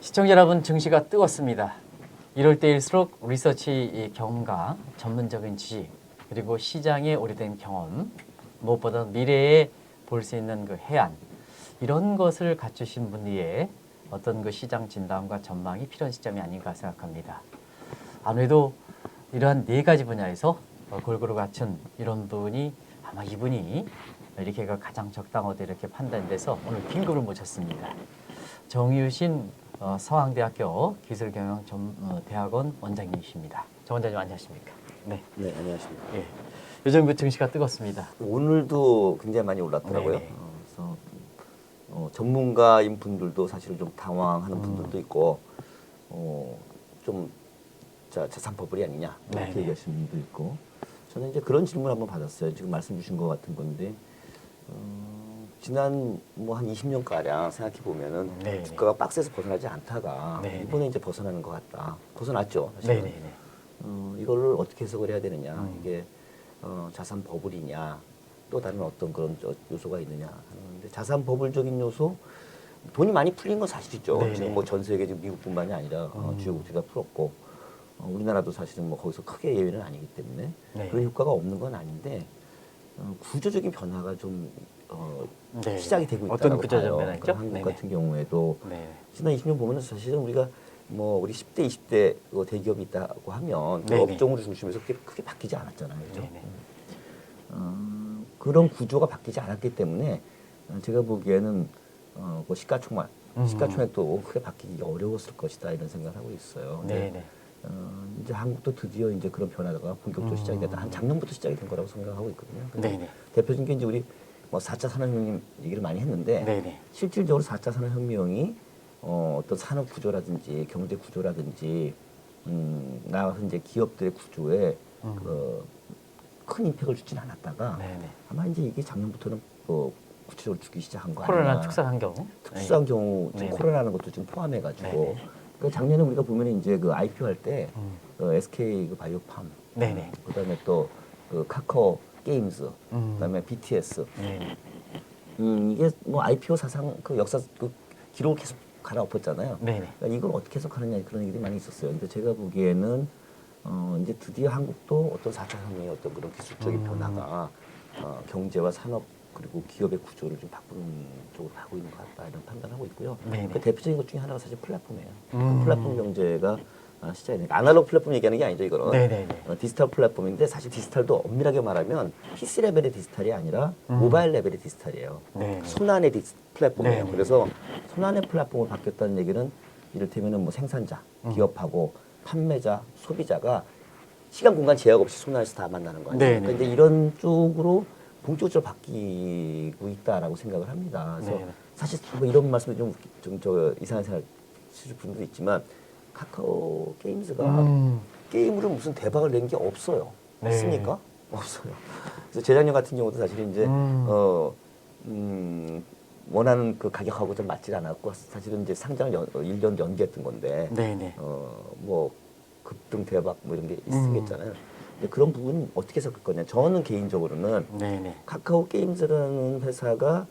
시청자 여러분, 증시가 뜨겁습니다. 이럴 때일수록 리서치 경험과 전문적인 지식, 그리고 시장의 오래된 경험, 무엇보다 미래에 볼 수 있는 그 해안, 이런 것을 갖추신 분 위에 어떤 그 시장 진단과 전망이 필요한 시점이 아닌가 생각합니다. 아무래도 이러한 네 가지 분야에서 골고루 갖춘 이런 분이 아마 이분이 이렇게 가장 적당하다 이렇게 판단돼서 오늘 긴급을 모셨습니다. 정유신 서강대학교 기술경영대학원 원장님이십니다. 정 원장님 안녕하십니까? 네, 안녕하십니까. 예. 요즘 그 증시가 뜨겁습니다. 오늘도 굉장히 많이 올랐더라고요. 네네. 그래서 전문가인 분들도 사실은 좀 당황하는 분들도 있고, 좀 자산 버블이 아니냐 이렇게 네네. 얘기하시는 분도 있고, 저는 이제 그런 질문 한번 받았어요. 지금 말씀 주신 것 같은 건데, 지난 뭐 한 20년 가량 생각해 보면은 네네. 주가가 박스에서 벗어나지 않다가 네네. 이번에 이제 벗어나는 것 같다. 벗어났죠, 사실은. 네네네. 이거를 어떻게 해석을 해야 되느냐. 이게 자산 버블이냐, 또 다른 어떤 그런 요소가 있느냐 하는데, 자산 버블적인 요소, 돈이 많이 풀린 건 사실이죠. 네네. 지금 뭐 전 세계 지금 미국뿐만이 아니라 주요 국제가 풀었고, 우리나라도 사실은 뭐 거기서 크게 예외는 아니기 때문에 네. 그런 효과가 없는 건 아닌데, 구조적인 변화가 좀 네. 시작이 되고 있다고 어떤 구조적인 봐요. 변화죠? 그러니까 한국 네네. 같은 경우에도 네. 지난 20년 보면 사실은 우리가 뭐 우리 10대, 20대 대기업이 있다고 하면 그 네네. 업종을 중심해서 크게 바뀌지 않았잖아요. 그죠? 네네. 그런 구조가 바뀌지 않았기 때문에 제가 보기에는 그 시가총액도 크게 바뀌기 어려웠을 것이다 이런 생각을 하고 있어요. 근데 네네. 이제 한국도 드디어 이제 그런 변화가 본격적으로 시작이 됐다. 한 작년부터 시작이 된 거라고 생각하고 있거든요. 근데 네네. 대표적인 게 이제 우리 뭐 4차 산업혁명 얘기를 많이 했는데, 네네. 실질적으로 4차 산업혁명이 어떤 산업 구조라든지 경제 구조라든지 나아가서 이제 기업들의 구조에 큰 임팩을 주진 않았다가 네네. 아마 이제 이게 작년부터는 구체적으로 주기 시작한 거 코로나 아니냐. 특수한 경우. 특수한 경우 지금 네네. 코로나라는 것도 지금 포함해가지고, 네네. 그러니까 작년에 우리가 보면 이제 그 IPO 할 때 SK 그 바이오팜, 네네. 그다음에 또 그 카카오 게임즈, 그다음에 BTS, 네네. 이게 뭐 IPO 사상 그 역사 그 기록을 계속 갈아엎었잖아요. 네네. 그러니까 이걸 어떻게 해석하느냐 그런 얘기들이 많이 있었어요. 근데 제가 보기에는 이제 드디어 한국도 어떤 4차 산업의 어떤 그런 기술적인 변화가 경제와 산업 그리고 기업의 구조를 좀 바꾸는 쪽으로 가고 있는 것 같다 이런 판단하고 있고요. 네네. 그 대표적인 것 중에 하나가 사실 플랫폼이에요. 음. 플랫폼 경제가 시작이 되니까 아날로그 플랫폼 얘기하는 게 아니죠, 이거는. 네네네. 디지털 플랫폼인데, 사실 디지털도 엄밀하게 말하면 PC 레벨의 디지털이 아니라 모바일 레벨의 디지털이에요. 네네. 손안의 플랫폼이에요. 네네. 그래서 손안의 플랫폼으로 바뀌었다는 얘기는 이를테면은 뭐 생산자, 기업하고 판매자, 소비자가 시간 공간 제약 없이 손안에서 다 만나는 거 아니에요. 네네. 그러니까 이제 이런 쪽으로 본격적으로 바뀌고 있다라고 생각을 합니다. 그래서 네네. 사실 뭐 이런 말씀이 좀 이상한 생각 쓰실 분도 있지만, 카카오 게임즈가 게임으로 무슨 대박을 낸 게 없어요. 네. 있습니까? 없어요. 그래서 재작년 같은 경우도 사실 이제 원하는 그 가격하고 좀 맞질 않았고, 사실은 이제 상장을 1년 연기했던 건데, 네네. 뭐 급등 대박 뭐 이런 게 있겠잖아요. 근데 그런 부분 어떻게 해석할 거냐? 저는 개인적으로는 네네. 카카오 게임즈라는 회사가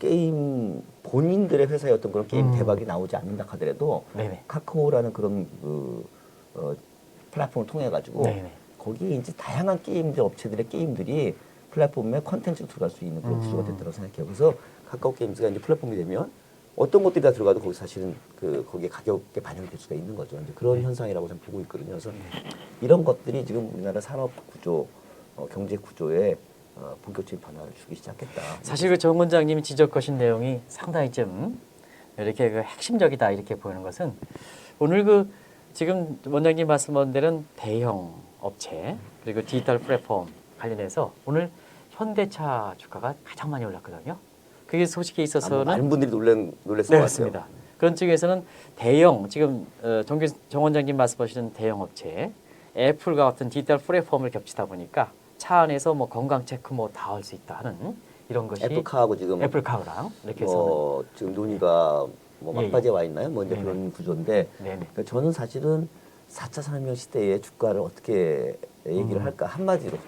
게임 본인들의 회사의 어떤 그런 게임 대박이 나오지 않는다 하더라도, 네네. 카카오라는 그런 플랫폼을 통해 가지고 네네. 거기에 이제 다양한 게임들 업체들의 게임들이 플랫폼에 콘텐츠로 들어갈 수 있는 그런 구조가 됐다고 생각해요. 그래서 카카오 게임즈가 이제 플랫폼이 되면 어떤 것들이 다 들어가도 거기 사실은 거기에 가격에 반영이 될 수가 있는 거죠. 이제 그런 현상이라고 저는 보고 있거든요. 그래서 이런 것들이 지금 우리나라 산업 구조, 경제 구조에 본격적인 변화를 주기 시작했다. 사실 그 정 원장님이 지적하신 내용이 상당히 좀 이렇게 그 핵심적이다 이렇게 보이는 것은, 오늘 그 지금 원장님 말씀하신 대로 대형 업체 그리고 디지털 플랫폼 관련해서 오늘 현대차 주가가 가장 많이 올랐거든요. 그게 소식에 있어서는 많은 분들이 놀랐을 것 네, 같아요. 맞습니다. 그런 측에서는 대형 지금 정 원장님 말씀하시는 대형 업체 애플과 같은 디지털 플랫폼을 겹치다 보니까 차 안에서 뭐 건강 체크 뭐 다 할 수 있다 하는 이런 것이 애플카하고 지금 애플카랑 이렇게 해서 지금 논의가 뭐 예, 막바지에 와 있나요? 뭐 이제 네네. 그런 구조인데, 네네. 그러니까 저는 사실은 4차 산업혁명 시대의 주가를 어떻게 얘기를 할까? 한마디로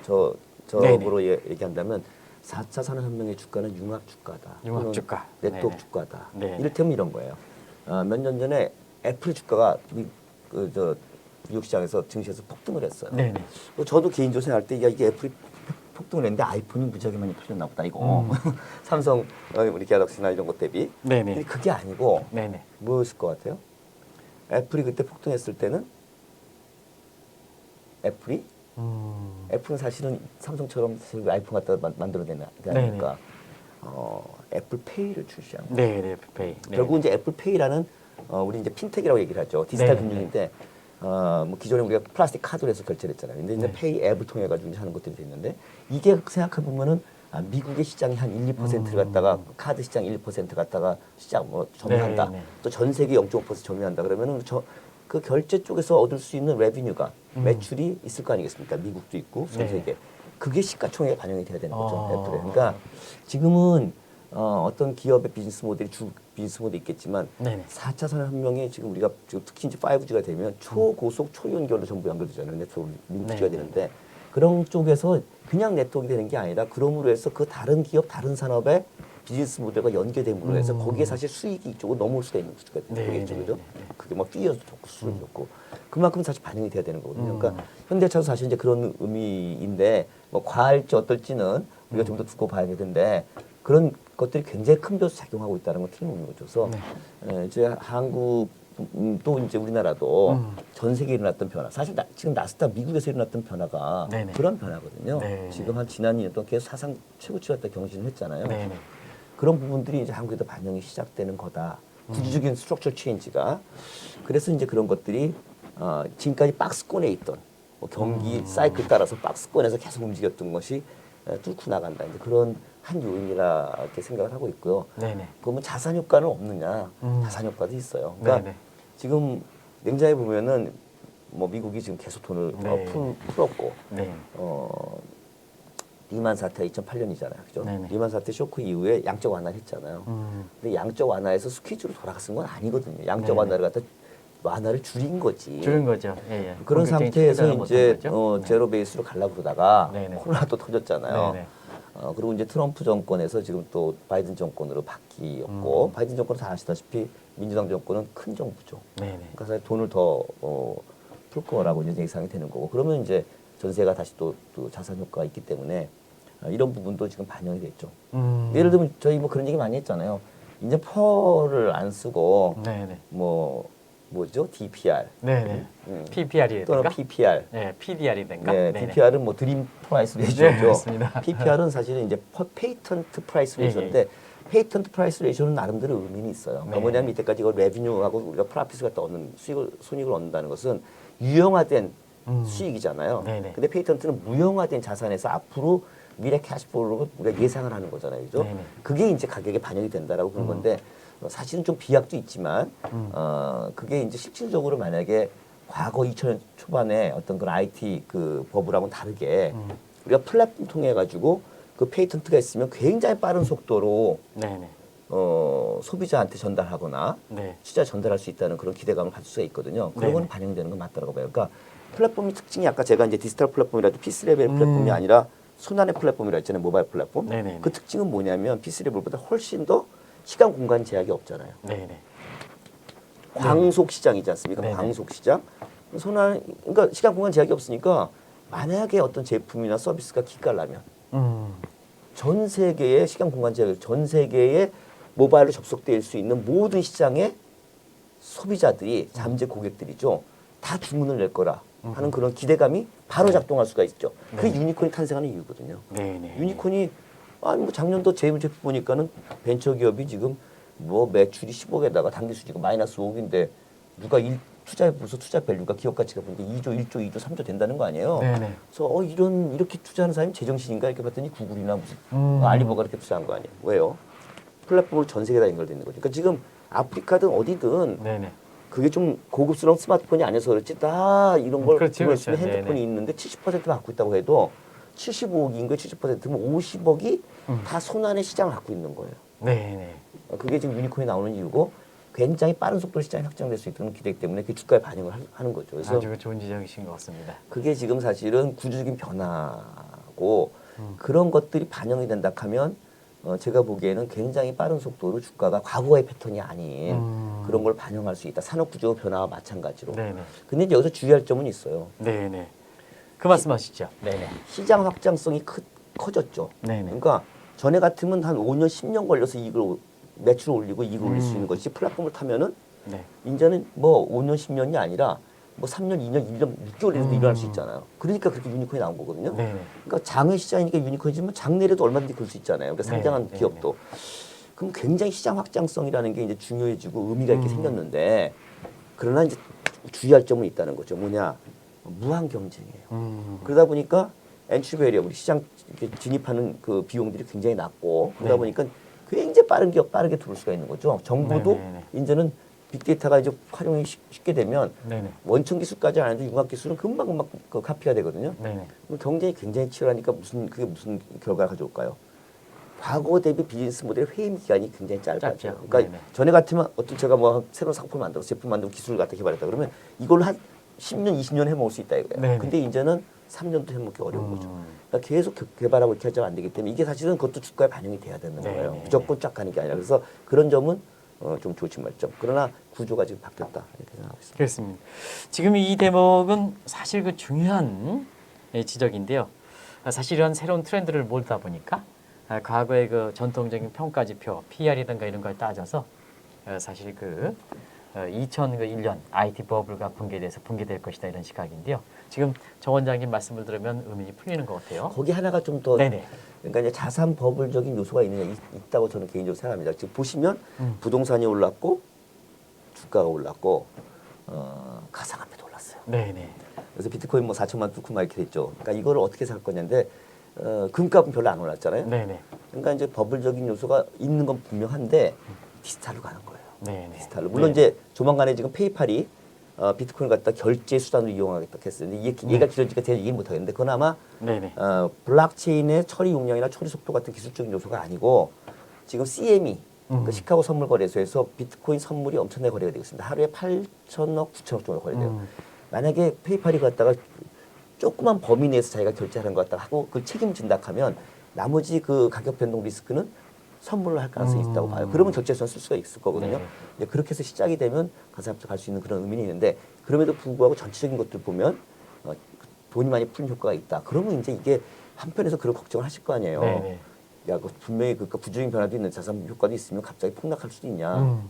저으로 얘기한다면 4차 산업혁명의 주가는 융합 주가다. 융합 주가. 네트워크 네네. 주가다. 네네. 이를테면 이런 거예요. 몇 년 전에 애플 주가가 뉴욕 시장에서 증시에서 폭등을 했어요. 네네. 저도 개인적으로 생각할 때 야, 이게 애플이 폭등을 했는데 아이폰이 무지하게 많이 팔렸나 보다 이거. 삼성 우리 갤럭시나 이런 것 대비. 네네. 근데 그게 아니고 네네. 뭐였을 것 같아요? 애플이 그때 폭등했을 때는 애플은 사실은 삼성처럼 사실 아이폰 갖다 만들어내는 게 아니니까 애플페이를 출시한 거예요. 네네. 애플페이. 결국 이제 애플페이라는 우리 이제 핀텍이라고 얘기를 하죠. 디지털 네네. 금융인데 뭐 기존에 우리가 플라스틱 카드로 해서 결제를 했잖아요. 근데 이제 네. 페이 앱을 통해 가지고 이제 하는 것들이 됐는데 이게 생각해 보면은 미국의 시장이 한 1~2%를 갖다가 카드 시장 1% 갖다가 시장 뭐 점유한다. 네네. 또 전 세계 0.5% 점유한다. 그러면은 그 결제 쪽에서 얻을 수 있는 레비뉴가 매출이 있을 거 아니겠습니까? 미국도 있고 전 네. 세계. 그게 시가총액에 반영이 돼야 되는 거죠. 아. 애플에. 그러니까 지금은 어떤 기업의 비즈니스 모델이 비즈니스 모델이 있겠지만 네네. 4차 산업혁명에 지금 우리가 지금 특히 이제 5G가 되면 초고속 초연결로 전부 연결되잖아요. 네트워크 링크가 네네. 되는데 그런 쪽에서 그냥 네트워크가 되는 게 아니라 그럼으로 해서 그 다른 기업 다른 산업의 비즈니스 모델과 연계됨으로 해서 거기에 사실 수익이 이쪽으로 넘어올 수가 있는 수가 되겠죠. 그죠? 그게 뭐 피어도 좋고 수익이 좋고 그만큼 사실 반영이 돼야 되는 거거든요. 그러니까 현대차도 사실 이제 그런 의미인데 뭐 과할지 어떨지는 우리가 좀 더 두고 봐야 되는데 그런 것들이 굉장히 큰 변수 작용하고 있다는 걸 틀림없는 거죠. 그래서 이제 한국 또 이제 우리나라도 전 세계에 일어났던 변화. 사실 지금 나스닥 미국에서 일어났던 변화가 네네. 그런 변화거든요. 네네. 지금 한 지난 2년 동안 계속 사상 최고치 갖다 경신을 했잖아요. 네네. 그런 부분들이 이제 한국에도 반영이 시작되는 거다. 구조적인 스트럭처 체인지가. 그래서 이제 그런 것들이 지금까지 박스권에 있던 뭐 경기 사이클 따라서 박스권에서 계속 움직였던 것이 뚫고 나간다. 이제 그런 한 요인이라 이렇게 생각을 하고 있고요. 네네. 그러면 자산 효과는 없느냐? 자산 효과도 있어요. 그러니까 네네. 지금 냉장에 보면은 뭐 미국이 지금 계속 돈을 네. 풀었고 네. 리만 사태 2008년이잖아요. 그죠? 네네. 리만 사태 쇼크 이후에 양적 완화를 했잖아요. 근데 양적 완화에서 스퀴즈로 돌아갔은 건 아니거든요. 양적 네네. 완화를 갖다 완화를 줄인 거지. 줄인 거죠. 예, 예. 그런 본격적인 상태에서 투자를 이제 못한 거죠. 네. 제로 베이스로 가려고 그러다가 네네. 코로나도 터졌잖아요. 네네. 그리고 이제 트럼프 정권에서 지금 또 바이든 정권으로 바뀌었고 바이든 정권은 다 아시다시피 민주당 정권은 큰 정부죠. 네네. 그러니까 사실 돈을 더 풀 거라고 이제 예상이 되는 거고 그러면 이제 전세가 다시 또 자산 효과가 있기 때문에 이런 부분도 지금 반영이 됐죠. 예를 들면 저희 뭐 그런 얘기 많이 했잖아요. 이제 펄을 안 쓰고 네네. 뭐죠? DPR 네네. PPR이 또는 될까? PPR. 네, PDR이 된가? 네, 네네. DPR은 뭐 드림 프라이스 네, 레이쇼죠. 맞습니다. PPR은 사실은 이제 페이턴트 프라이스 예, 레이쇼인데 페이턴트 프라이스 레이쇼는 나름대로 의미는 있어요. 그러니까 네. 뭐냐면 이때까지 이걸 레비뉴하고 우리가 프라핏을 갖다 얻는 손익을 얻는다는 것은 유형화된 수익이잖아요. 네네. 근데 페이턴트는 무형화된 자산에서 앞으로 미래 캐시플로우로 우리가 예상을 하는 거잖아요. 그죠? 네네. 그게 이제 가격에 반영이 된다라고 그런 건데 사실은 좀 비약도 있지만 그게 이제 실질적으로 만약에 과거 2000년 초반에 어떤 그런 IT 그 버블하고는 다르게 우리가 플랫폼 통해 가지고 그 페이턴트가 있으면 굉장히 빠른 속도로 네네. 소비자한테 전달하거나 네. 투자 전달할 수 있다는 그런 기대감을 가질 수가 있거든요. 그런 건 네네. 반영되는 건 맞다라고 봐요. 그러니까 플랫폼의 특징이 아까 제가 이제 디지털 플랫폼이라도 PC 레벨 플랫폼이 아니라 손안의 플랫폼이라 했잖아요. 모바일 플랫폼. 네네네. 그 특징은 뭐냐면 PC 레벨보다 훨씬 더 시간 공간 제약이 없잖아요. 네네. 광속 시장이지 않습니까? 네네. 광속 시장. 그러니까 시간 공간 제약이 없으니까 만약에 어떤 제품이나 서비스가 기깔나면 전 세계의 시간 공간 제약, 전 세계의 모바일로 접속될 수 있는 모든 시장의 소비자들이 잠재 고객들이죠. 다 주문을 낼 거라 하는 그런 기대감이 바로 작동할 수가 있죠. 그게 유니콘이 탄생하는 이유거든요. 네네. 유니콘이 아니 뭐 작년도 제품 보니까는 벤처 기업이 지금 뭐 매출이 10억에다가 당기 수지가 마이너스 5억인데 누가 투자해 보서 투자 밸류가 기업 가치가 보니까 2조, 1조, 2조, 3조 된다는 거 아니에요. 네네. 그래서 이렇게 투자하는 사람이 제정신인가 이렇게 봤더니 구글이나 무슨 알리바바가 이렇게 투자한 거 아니에요. 왜요? 플랫폼을 전 세계에 다 연결되어 있는 거죠. 그러니까 지금 아프리카든 어디든 네네. 그게 좀 고급스러운 스마트폰이 아니어서 그렇지 다 이런 걸 그렇죠, 들고 있으면 그렇죠. 핸드폰이 네네. 있는데 70% 받고 있다고 해도 75억인 거에 70%면 50억이 다 손안의 시장을 갖고 있는 거예요. 네네. 그게 지금 유니콘이 나오는 이유고 굉장히 빠른 속도로 시장이 확장될 수 있다는 기대 때문에 그 주가에 반영을 하는 거죠. 그래서 아주 좋은 지적이신 것 같습니다. 그게 지금 사실은 구조적인 변화고 그런 것들이 반영이 된다 하면 제가 보기에는 굉장히 빠른 속도로 주가가 과거의 패턴이 아닌 그런 걸 반영할 수 있다. 산업 구조 변화와 마찬가지로. 네네. 근데 이제 여기서 주의할 점은 있어요. 네네. 그 말씀하시죠. 네네. 시장 확장성이 커졌죠. 네네. 그러니까 전에 같으면 한 5년, 10년 걸려서 이익을 매출을 올리고 이익을 올릴 수 있는 것이 플랫폼을 타면은 네. 이제는 뭐 5년, 10년이 아니라 뭐 3년, 2년, 1년, 6개월에도 일어날 수 있잖아요. 그러니까 그렇게 유니콘이 나온 거거든요. 네네. 그러니까 장외 시장이니까 유니콘이지만 장내에도 얼마든지 그럴 수 있잖아요. 그러니까 상장한 네, 기업도. 그럼 굉장히 시장 확장성이라는 게 이제 중요해지고 의미가 있게 생겼는데 그러나 이제 주의할 점은 있다는 거죠. 뭐냐? 무한 경쟁이에요. 그러다 보니까 엔트리 베리어 우리 시장 이렇게 진입하는 그 비용들이 굉장히 낮고 그러다 네. 보니까 굉장히 빠르게 들어올 수가 있는 거죠. 정보도 네네네. 이제는 빅데이터가 이제 활용이 쉽게 되면 네네. 원천 기술까지 안 해도 융합 기술은 금방 그 카피가 되거든요. 네네. 그럼 경쟁이 굉장히 치열하니까 그게 무슨 결과가 가져올까요? 과거 대비 비즈니스 모델의 회임 기간이 굉장히 짧아져요. 짧죠. 그러니까 네네. 전에 같으면 어떤 제가 뭐 새로운 상품을 만들어서 제품 만들고 기술을 갖다 개발했다 그러면 이걸 한 10년, 20년 해먹을 수 있다 이거예요. 네네. 근데 이제는 3년도 해먹기 어려운 거죠. 그러니까 계속 개발하고 이렇게 하자면 안 되기 때문에 이게 사실은 그것도 주가에 반영이 돼야 되는 거예요. 네네. 무조건 쫙 가는 게 아니라. 그래서 그런 점은 좀 조심할 점. 그러나 구조가 지금 바뀌었다 이렇게 생각하고 있습니다. 그렇습니다. 지금 이 대목은 사실 그 중요한 지적인데요. 사실 이런 새로운 트렌드를 몰다 보니까 과거의 그 전통적인 평가 지표, PR이든가 이런 걸 따져서 사실 그 2001년 IT 버블과 붕괴될 것이다 이런 시각인데요. 지금 정 원장님 말씀을 들으면 의문이 풀리는 것 같아요. 거기 하나가 좀 더 네네. 그러니까 이제 자산 버블적인 요소가 있다고 저는 개인적으로 생각합니다. 지금 보시면 부동산이 올랐고 주가가 올랐고 가상화폐도 올랐어요. 네네. 그래서 비트코인 뭐 4천만 뚫고 막 이렇게 됐죠. 그러니까 이거를 어떻게 살 거냐인데 금값은 별로 안 올랐잖아요. 네네. 그러니까 이제 버블적인 요소가 있는 건 분명한데 디지털로 가는 거예요. 네네. 디지털로. 물론 이제 조만간에 지금 페이팔이 비트코인 갖다 결제 수단으로 이용하겠다 했었는데 얘가 길어지니까 제가 얘기 못 하겠는데 그건 아마 네네. 블록체인의 처리 용량이나 처리 속도 같은 기술적인 요소가 아니고 지금 CME 그 시카고 선물 거래소에서 비트코인 선물이 엄청나게 거래가 되고 있습니다. 하루에 8천억, 9천억 정도 거래돼요. 만약에 페이팔이 갖다가 조그만 범위 내에서 자기가 결제하는 것 같다 하고 그걸 책임진다 하면 나머지 그 가격 변동 리스크는 선물로 할 가능성이 있다고 봐요. 그러면 결제선 쓸 수가 있을 거거든요. 네. 이제 그렇게 해서 시작이 되면 가상화폐 갈 수 있는 그런 의미는 있는데 그럼에도 불구하고 전체적인 것들 보면 돈이 많이 풀린 효과가 있다. 그러면 이제 이게 한편에서 그런 걱정을 하실 거 아니에요. 네네. 야, 그 분명히 그 부정적인 변화도 있는 자산 효과도 있으면 갑자기 폭락할 수도 있냐.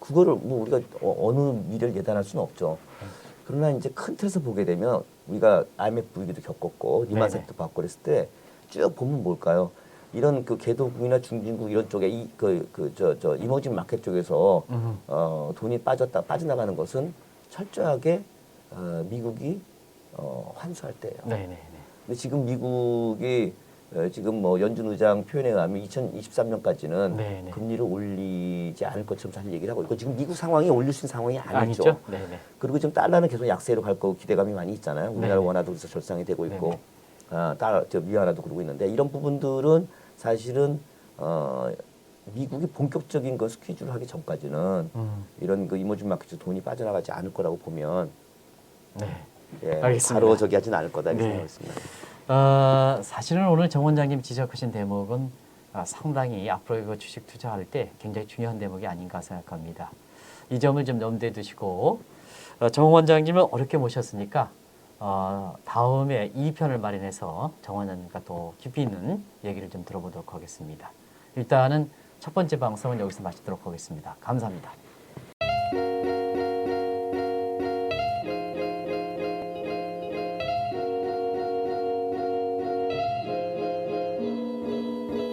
그거를 뭐 우리가 어느 미래를 예단할 수는 없죠. 그러나 이제 큰 틀에서 보게 되면 우리가 IMF 위기도 겪었고 리만 네네. 사태도 받고 그랬을 때 쭉 보면 뭘까요? 이런 그 개도국이나 중진국 이런 쪽에 저 이머징 마켓 쪽에서 돈이 빠져나가는 것은 철저하게 미국이 환수할 때예요. 네네. 근데 지금 미국이 지금 뭐 연준 의장 표현에 의하면 2023년까지는 네네. 금리를 올리지 않을 것처럼 사실 얘기를 하고 있고 지금 미국 상황이 올릴 수 있는 상황이 아니죠. 아니죠? 네네. 그리고 지금 달러는 계속 약세로 갈 거고 기대감이 많이 있잖아요. 우리나라 네네. 원화도 그래서 절상이 되고 있고 네네. 미화라도 그러고 있는데 이런 부분들은 사실은 미국이 본격적인 그 스퀴즈를 하기 전까지는 이런 그 이머징 마켓에서 돈이 빠져나가지 않을 거라고 보면 네. 예, 알겠습니다. 바로 저기 하진 않을 거다 이렇게 네. 생각했습니다. 사실은 오늘 정 원장님 지적하신 대목은 상당히 앞으로 이거 주식 투자할 때 굉장히 중요한 대목이 아닌가 생각합니다. 이 점을 좀 염두에 두시고 정 원장님을 어렵게 모셨으니까 다음에 2편을 마련해서 정 원장님과 더 깊이 있는 얘기를 좀 들어보도록 하겠습니다. 일단은 첫 번째 방송은 여기서 마치도록 하겠습니다. 감사합니다.